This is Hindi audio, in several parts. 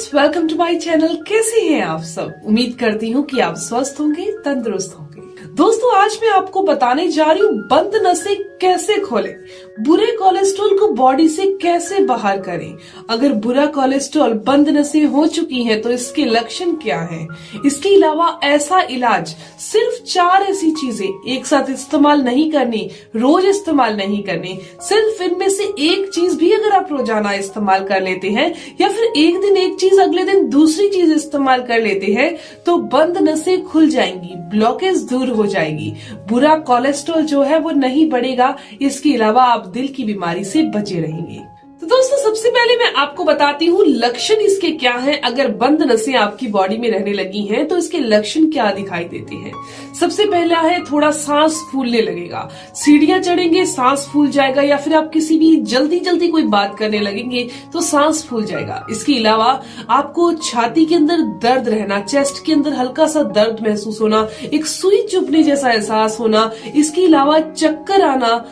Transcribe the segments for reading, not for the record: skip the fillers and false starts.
Friends, welcome to my channel. कैसे हैं आप सब? उम्मीद करती हूँ कि आप स्वस्थ होंगे, तंदुरुस्त होंगे। दोस्तों, आज मैं आपको बताने जा रही हूँ बंद नसें कैसे खोलें, बुरे कोलेस्ट्रॉल को बॉडी से कैसे बाहर करें। अगर बुरा कोलेस्ट्रॉल बंद नसें हो चुकी हैं तो इसके लक्षण क्या हैं? इसके अलावा ऐसा इलाज, सिर्फ 4 ऐसी चीजें एक साथ इस्तेमाल नहीं करनी, रोज इस्तेमाल नहीं करनी। सिर्फ इनमें से एक चीज भी अगर आप रोजाना इस्तेमाल कर लेते हैं या फिर एक दिन एक चीज अगले दिन दूसरी चीज इस्तेमाल कर लेते हैं तो बंद नसें खुल जाएंगी, ब्लॉकेज दूर हो जाएगी, बुरा कोलेस्ट्रॉल जो है वो नहीं बढ़ेगा। इसके अलावा आप दिल की बीमारी से बचे रहेंगे। तो दोस्तों, सबसे पहले मैं आपको बताती हूँ लक्षण इसके क्या हैं। अगर बंद नसें आपकी बॉडी में रहने लगी हैं तो इसके लक्षण क्या दिखाई देते हैं। सबसे पहला है, थोड़ा सांस फूलने लगेगा, सीढ़ियां चढ़ेंगे सांस फूल जाएगा, या फिर आप किसी भी जल्दी कोई बात करने लगेंगे तो सांस फूल जाएगा। इसके अलावा आपको छाती के अंदर दर्द रहना, चेस्ट के अंदर हल्का सा दर्द महसूस होना, एक सुई चुभने जैसा एहसास होना। इसके अलावा चक्कर आना,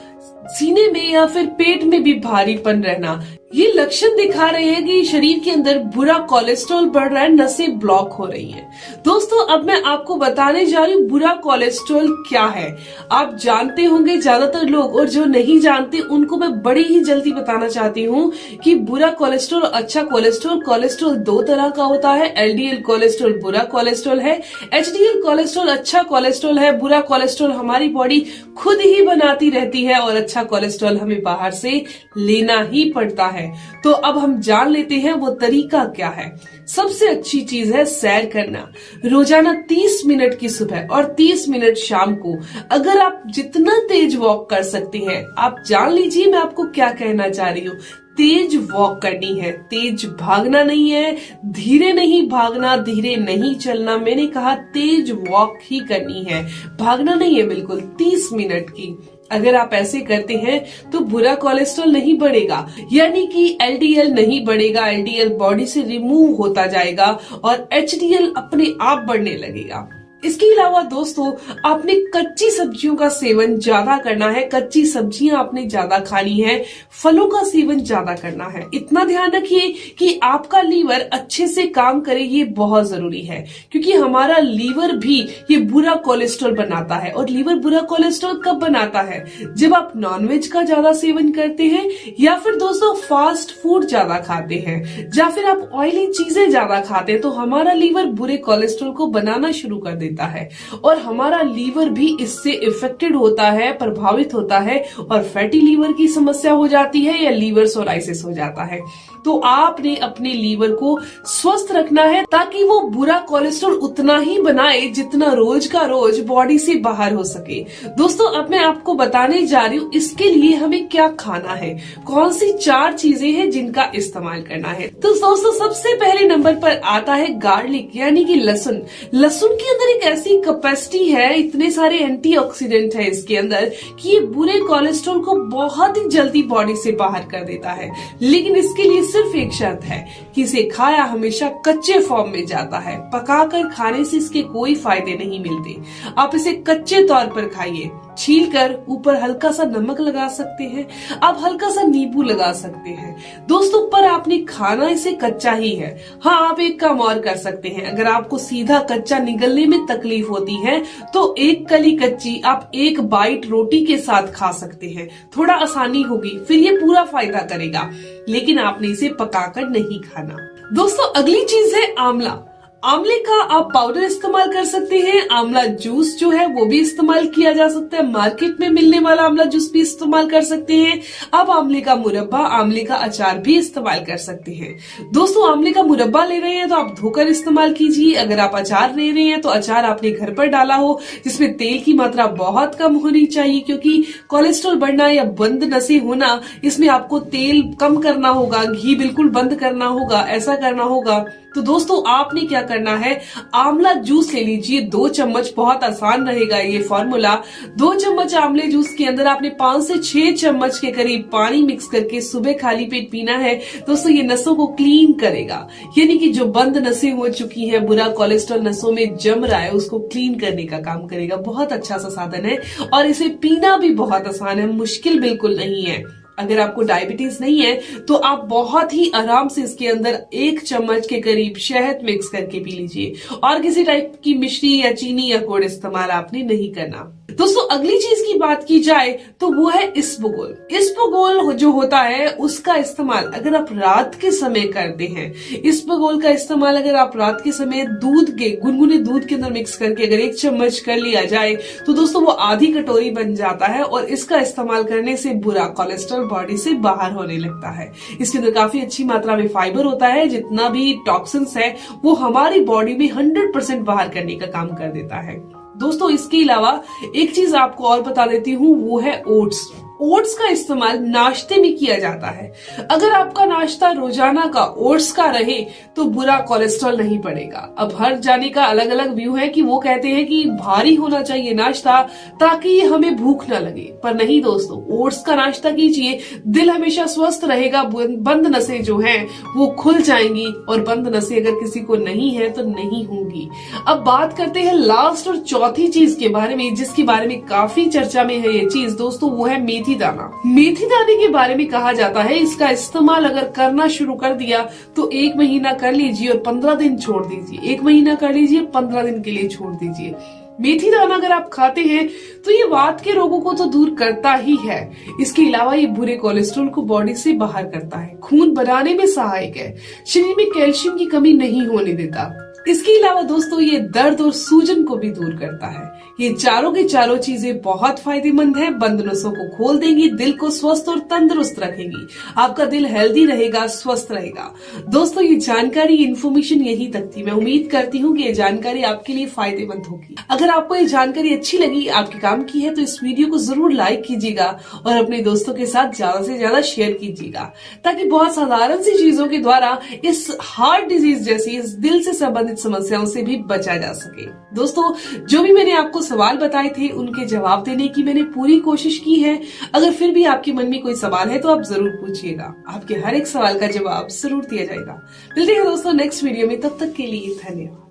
सीने में या फिर पेट में भी भारीपन रहना, ये लक्षण दिखा रहे हैं कि शरीर के अंदर बुरा कोलेस्ट्रॉल बढ़ रहा है, नसें ब्लॉक हो रही हैं। दोस्तों, अब मैं आपको बताने जा रही हूँ बुरा कोलेस्ट्रॉल क्या है। आप जानते होंगे ज्यादातर लोग, और जो नहीं जानते उनको मैं बड़ी ही जल्दी बताना चाहती हूँ कि बुरा कोलेस्ट्रॉल, अच्छा कोलेस्ट्रॉल, कोलेस्ट्रॉल 2 तरह का होता है। एलडीएल कोलेस्ट्रॉल बुरा कोलेस्ट्रॉल है, एचडीएल कोलेस्ट्रॉल अच्छा कोलेस्ट्रॉल है। बुरा कोलेस्ट्रॉल हमारी बॉडी खुद ही बनाती रहती है और अच्छा कोलेस्ट्रॉल हमें बाहर से लेना ही पड़ता है। तो अब हम जान लेते हैं वो तरीका क्या है। सबसे अच्छी चीज है सैर करना, रोजाना 30 मिनट की सुबह और 30 मिनट शाम को। अगर आप जितना तेज वॉक कर सकते हैं, आप जान लीजिए मैं आपको क्या कहना चाह रही हूँ। तेज वॉक करनी है, तेज भागना नहीं है, धीरे नहीं भागना, धीरे नहीं चलना। मैंने कहा तेज वॉक ही करनी है, भागना नहीं है बिल्कुल। 30 मिनट की अगर आप ऐसे करते हैं तो बुरा कोलेस्ट्रॉल नहीं बढ़ेगा, यानी कि एलडीएल नहीं बढ़ेगा। एलडीएल बॉडी से रिमूव होता जाएगा और एचडीएल अपने आप बढ़ने लगेगा। इसके अलावा दोस्तों, आपने कच्ची सब्जियों का सेवन ज्यादा करना है, कच्ची सब्जियां आपने ज्यादा खानी है, फलों का सेवन ज्यादा करना है। इतना ध्यान रखिए कि आपका लीवर अच्छे से काम करे, ये बहुत जरूरी है, क्योंकि हमारा लीवर भी ये बुरा कोलेस्ट्रॉल बनाता है। और लीवर बुरा कोलेस्ट्रॉल कब बनाता है? जब आप नॉनवेज का ज्यादा सेवन करते हैं, या फिर दोस्तों फास्ट फूड ज्यादा खाते हैं, या फिर आप ऑयली चीजें ज्यादा खाते हैं, तो हमारा लीवर बुरे कोलेस्ट्रॉल को बनाना शुरू कर देता है और हमारा लीवर भी इससे इफेक्टेड होता है, प्रभावित होता है, और फैटी लीवर की समस्या हो जाती है या लीवर सोराइसिस हो जाता है। तो आपने अपने लीवर को स्वस्थ रखना है ताकि वो बुरा कोलेस्ट्रॉल उतना ही बनाए जितना रोज का रोज बॉडी से बाहर हो सके। दोस्तों, अब मैं आपको बताने जा रही हूँ इसके लिए हमें क्या खाना है, कौन सी 4 चीजें हैं जिनका इस्तेमाल करना है। तो दोस्तों, सबसे पहले नंबर पर आता है गार्लिक, यानी कि लहसुन। लहसुन के अंदर एक ऐसी कैपेसिटी है, इतने सारे एंटीऑक्सीडेंट है इसके अंदर कि ये बुरे कोलेस्ट्रॉल को बहुत ही जल्दी बॉडी से बाहर कर देता है। लेकिन इसके लिए सिर्फ एक शर्त है कि इसे खाया हमेशा कच्चे फॉर्म में जाता है। पकाकर खाने से इसके कोई फायदे नहीं मिलते। आप इसे कच्चे तौर पर खाइए, छीलकर ऊपर हल्का सा नमक लगा सकते हैं, आप हल्का सा नींबू लगा सकते हैं। दोस्तों, पर आपने खाना इसे कच्चा ही है। हाँ, आप एक काम और कर सकते हैं। अगर आपको सीधा कच्चा निगलने में तकलीफ होती है तो एक कली कच्ची आप एक बाइट रोटी के साथ खा सकते हैं। थोड़ा आसानी होगी, फिर ये पूरा फायदा करेगा, लेकिन आपने इसे पकाकर नहीं खाना। दोस्तों, अगली चीज है आंवला। आंवले का आप पाउडर इस्तेमाल कर सकते हैं, आंवला जूस जो है वो भी इस्तेमाल किया जा सकता है, मार्केट में मिलने वाला आंवला जूस भी इस्तेमाल कर सकते हैं। आप आंवले का मुरब्बा, आंवले का अचार भी इस्तेमाल कर सकते हैं। दोस्तों, आंवले का मुरब्बा ले रहे हैं तो आप धोकर इस्तेमाल कीजिए। अगर आप अचार ले रहे हैं तो अचार आपने घर पर डाला हो, जिसमें तेल की मात्रा बहुत कम होनी चाहिए, क्योंकि कोलेस्ट्रॉल बढ़ना या बंद नसें होना, इसमें आपको तेल कम करना होगा, घी बिल्कुल बंद करना होगा, ऐसा करना होगा। तो दोस्तों, आपने क्या करना है, आंवला जूस ले लीजिए 2 चम्मच, बहुत आसान रहेगा ये फॉर्मूला। 2 चम्मच आंवले जूस के अंदर आपने 5 से 6 चम्मच के करीब पानी मिक्स करके सुबह खाली पेट पीना है। दोस्तों, ये नसों को क्लीन करेगा, यानी कि जो बंद नसें हो चुकी हैं, बुरा कोलेस्ट्रॉल नसों में जम रहा है, उसको क्लीन करने का काम करेगा। बहुत अच्छा सा साधन है और इसे पीना भी बहुत आसान है, मुश्किल बिल्कुल नहीं है। अगर आपको डायबिटीज नहीं है तो आप बहुत ही आराम से इसके अंदर 1 चम्मच के करीब शहद मिक्स करके पी लीजिए और किसी टाइप की मिश्री या चीनी या गुड़ इस्तेमाल आपने नहीं करना। दोस्तों अगली चीज की बात की जाए तो वो है इसबगोल। इसबगोल जो होता है उसका इस्तेमाल अगर आप रात के समय करते हैं, इसबगोल का इस्तेमाल अगर आप रात के समय दूध के गुनगुने दूध के अंदर मिक्स करके अगर 1 चम्मच कर लिया जाए तो दोस्तों वो आधी कटोरी बन जाता है और इसका इस्तेमाल करने से बुरा कोलेस्ट्रॉल बॉडी से बाहर होने लगता है। इसके अंदर काफी अच्छी मात्रा में फाइबर होता है, जितना भी टॉक्सिन्स है वो हमारी बॉडी में 100% बाहर करने का काम कर देता है। दोस्तों इसके अलावा एक चीज आपको और बता देती हूँ, वो है ओट्स। ओट्स का इस्तेमाल नाश्ते में किया जाता है। अगर आपका नाश्ता रोजाना का ओट्स का रहे तो बुरा कोलेस्ट्रॉल नहीं पड़ेगा। अब हर जाने का अलग अलग व्यू है कि वो कहते हैं कि भारी होना चाहिए नाश्ता ताकि हमें भूख ना लगे, पर नहीं दोस्तों, ओट्स का नाश्ता कीजिए, दिल हमेशा स्वस्थ रहेगा, बंद नसें जो हैं वो खुल जाएंगी और बंद नसें अगर किसी को नहीं है तो नहीं होंगी। अब बात करते हैं लास्ट और चौथी चीज के बारे में, जिसके बारे में काफी चर्चा में है ये चीज दोस्तों, वो है मेथी दाना। मेथी दाने के बारे में कहा जाता है इसका इस्तेमाल अगर करना शुरू कर दिया तो 1 महीना कर लीजिए और 15 दिन छोड़ दीजिए। 1 महीना कर लीजिए, 15 दिन के लिए छोड़ दीजिए। मेथी दाना अगर आप खाते हैं तो ये वात के रोगों को तो दूर करता ही है, इसके अलावा ये बुरे कोलेस्ट्रॉल को बॉडी से बाहर करता है, खून बनाने में सहायक है, शरीर में कैल्शियम की कमी नहीं होने देता। इसके अलावा दोस्तों ये दर्द और सूजन को भी दूर करता है। ये चारों की चारों चीजें बहुत फायदेमंद है, बंद नसों को खोल देंगी, दिल को स्वस्थ और तंदुरुस्त रखेगी, आपका दिल हेल्दी रहेगा, स्वस्थ रहेगा। दोस्तों ये जानकारी इन्फॉर्मेशन यही तक थी। मैं उम्मीद करती हूँ कि ये जानकारी आपके लिए फायदेमंद होगी। अगर आपको ये जानकारी अच्छी लगी, आपके काम की है, तो इस वीडियो को जरूर लाइक कीजिएगा और अपने दोस्तों के साथ ज्यादा से ज्यादा शेयर कीजिएगा, ताकि बहुत साधारण सी चीजों के द्वारा इस हार्ट डिजीज जैसी इस दिल से संबंधित समस्याओं से भी बचा जा सके। दोस्तों जो भी मैंने आपको सवाल बताए थे उनके जवाब देने की मैंने पूरी कोशिश की है। अगर फिर भी आपके मन में कोई सवाल है तो आप जरूर पूछिएगा, आपके हर एक सवाल का जवाब जरूर दिया जाएगा। मिलते हैं दोस्तों नेक्स्ट वीडियो में, तब तक के लिए धन्यवाद।